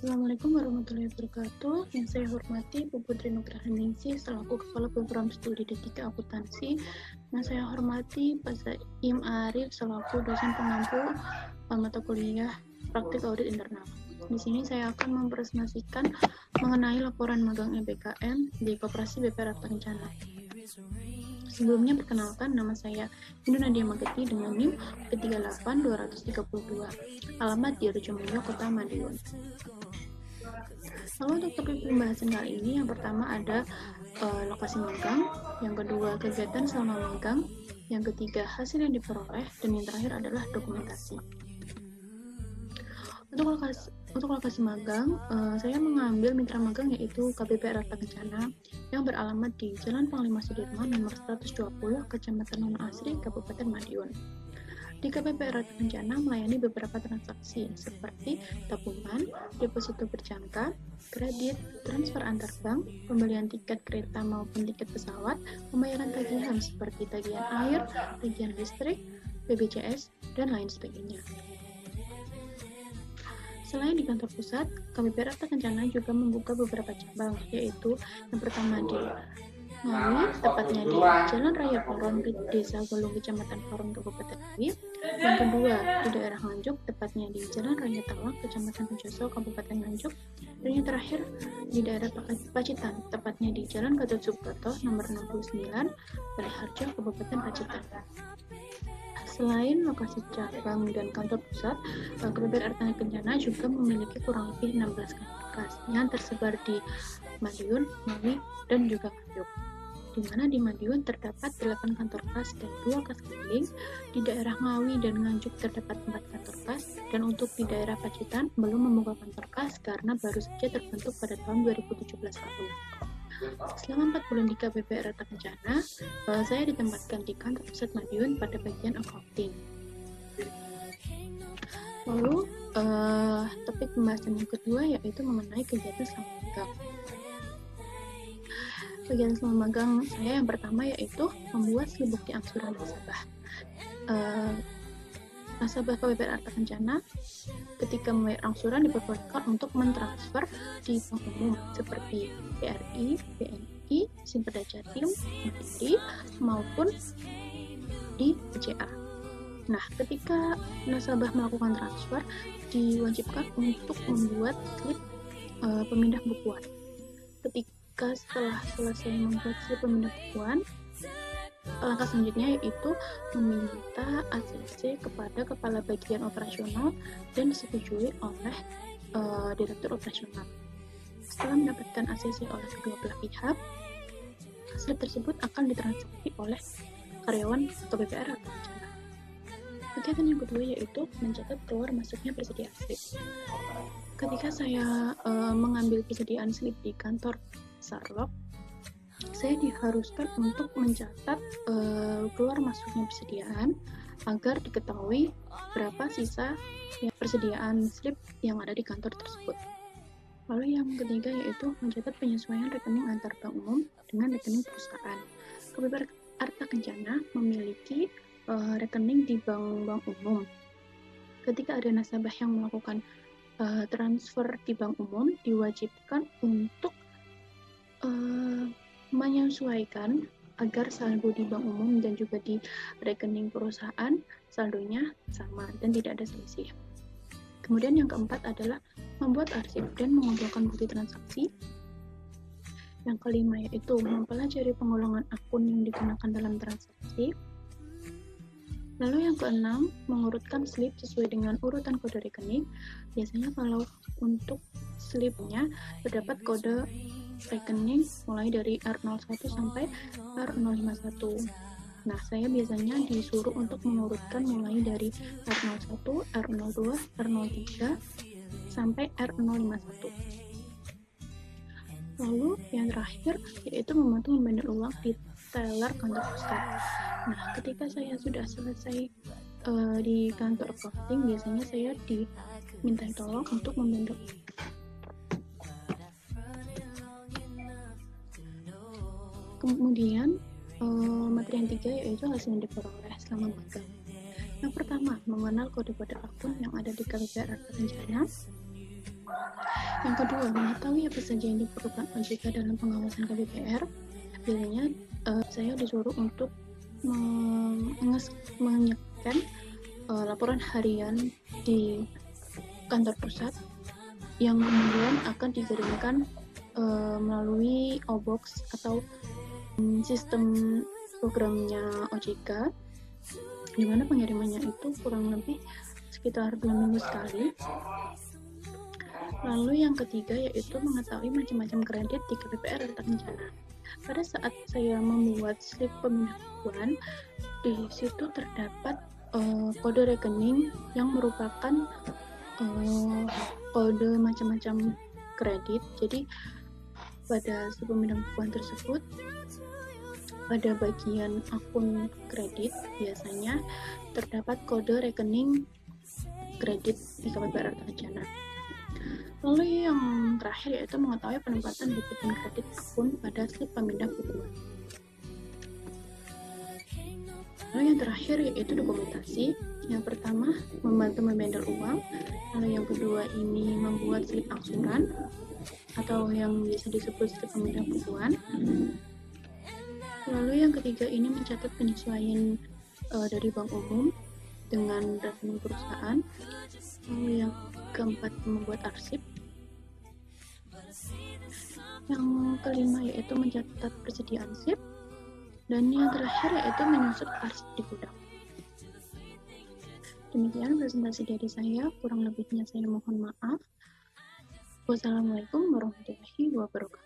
Assalamualaikum warahmatullahi wabarakatuh. Yang saya hormati Bu Putri Nugrahaningsih selaku Kepala Program Studi D3 Akuntansi. Yang saya hormati Pak Zaim Arif selaku dosen pengampu mata kuliah praktik audit internal. Di sini saya akan mempresentasikan mengenai laporan magang EBKM di Koperasi BPR Arta Kencana. Sebelumnya perkenalkan, nama saya Indu Nadia Mageti dengan NIM P38232, alamat di Rejomuyo, Kota Madiun. Lalu untuk topik pembahasan kali ini, yang pertama ada lokasi magang, yang kedua kegiatan selama magang, yang ketiga hasil yang diperoleh, dan yang terakhir adalah dokumentasi. Untuk lokasi magang, saya mengambil mitra magang yaitu KBPR Arta Kencana yang beralamat di Jalan Panglima Sudirman nomor 120, Kecamatan Nonasri, Kabupaten Madiun. Di KBPR Arta Kencana melayani beberapa transaksi seperti tabungan, deposito berjangka, kredit, transfer antar bank, pembelian tiket kereta maupun tiket pesawat, pembayaran tagihan seperti tagihan air, tagihan listrik, BPJS, dan lain sebagainya. Selain di kantor pusat, KBPR Arta Kencana juga membuka beberapa cabang, yaitu yang pertama di Ngawi, tepatnya di Jalan Raya Porong, Desa Golong, Kecamatan Porong, Kabupaten Ngawi. Yang kedua di daerah Nganjuk, tepatnya di Jalan Raya Tawang, Kecamatan Pejoso, Kabupaten Nganjuk. Dan yang terakhir di daerah Pacitan, tepatnya di Jalan Gatot Subroto nomor 69, Baliharjo, Kabupaten Pacitan. Selain lokasi cabang dan kantor pusat, KBPR Arta Kencana juga memiliki kurang lebih 16 kantor kas yang tersebar di Madiun, Ngawi, dan juga Nganjuk. Di mana di Madiun terdapat 8 kantor kas dan 2 kas keliling, di daerah Ngawi dan Nganjuk terdapat 4 kantor kas, dan untuk di daerah Pacitan belum membuka kantor kas karena baru saja terbentuk pada tahun 2017 lalu. Selama 4 bulan di KBPR Arta Kencana, saya ditempatkan di kantor pusat Madiun pada bagian accounting. Lalu, topik pembahasan yang kedua yaitu mengenai kegiatan selama magang. Kegiatan selama magang saya yang pertama yaitu membuat slip bukti angsuran nasabah. Nasabah KBPR Arta Kencana ketika membayar angsuran diperbolehkan untuk mentransfer di bank umum seperti BRI, BNI, Simpeda Jatim, Mandiri, maupun di BCA. Nah, ketika nasabah melakukan transfer, diwajibkan untuk membuat slip pemindah bukuan. Ketika setelah selesai membuat slip pemindah bukuan, langkah selanjutnya yaitu meminta ACC kepada Kepala Bagian Operasional dan disetujui oleh Direktur Operasional. Setelah mendapatkan ACC oleh kedua belah pihak, slip tersebut akan ditransaksi oleh karyawan KBPR Arta Kencana. Kegiatan yang kedua yaitu mencatat keluar masuknya persediaan slip. Ketika saya mengambil persediaan slip di kantor Sarlok, saya diharuskan untuk mencatat keluar masuknya persediaan agar diketahui berapa sisa persediaan slip yang ada di kantor tersebut. Lalu yang ketiga yaitu mencatat penyesuaian rekening antar bank umum dengan rekening perusahaan. KBPR Arta Kencana memiliki rekening di bank-bank umum. Ketika ada nasabah yang melakukan transfer di bank umum, diwajibkan untuk menyesuaikan agar saldo di bank umum dan juga di rekening perusahaan saldonya sama dan tidak ada selisih. Kemudian yang keempat adalah membuat arsip dan mengumpulkan bukti transaksi. Yang kelima yaitu mempelajari pengulangan akun yang digunakan dalam transaksi. Lalu yang keenam, mengurutkan slip sesuai dengan urutan kode rekening. Biasanya kalau untuk slipnya terdapat kode rekening mulai dari R01 sampai R051. Nah, saya biasanya disuruh untuk mengurutkan mulai dari R01, R02, R03 sampai R051. Lalu yang terakhir yaitu membantu membandel uang di teller kantor pusat. Nah, ketika saya sudah selesai di kantor accounting, biasanya saya diminta tolong untuk membandel. Kemudian materi yang ketiga yaitu hasil yang diperoleh selama magang. Yang pertama, mengenal kode-kode akun yang ada di KBPR Arta Kencana. Yang kedua, mengetahui apa saja yang diperlukan OJK dalam pengawasan KPPR. Biasanya saya disuruh untuk menyiapkan laporan harian di kantor pusat yang kemudian akan dikirimkan melalui OBOX atau sistem programnya OJK, di mana pengirimannya itu kurang lebih sekitar 2 minggu sekali. Lalu yang ketiga yaitu mengetahui macam-macam kredit di KPPR Harta Kencana. Pada saat saya membuat slip pemindah bukuan, di situ terdapat kode rekening yang merupakan kode macam-macam kredit. Jadi pada slip pemindah bukuan tersebut, pada bagian akun kredit biasanya terdapat kode rekening kredit di KPPR Harta Kencana. Lalu yang terakhir yaitu mengetahui penempatan debit dan kredit akun pada slip pemindah bukuan. Lalu yang terakhir yaitu dokumentasi. Yang pertama, membantu membendel uang. Lalu yang kedua ini membuat slip angsuran atau yang biasa disebut slip pemindah bukuan. Lalu yang ketiga ini mencatat penyesuaian dari bank umum dengan rekening perusahaan. Lalu yang keempat membuat arsip. Yang kelima yaitu mencatat persediaan SIP. Dan yang terakhir yaitu menyusun arsip di gudang. Demikian presentasi dari saya, kurang lebihnya saya mohon maaf. Wassalamualaikum warahmatullahi wabarakatuh.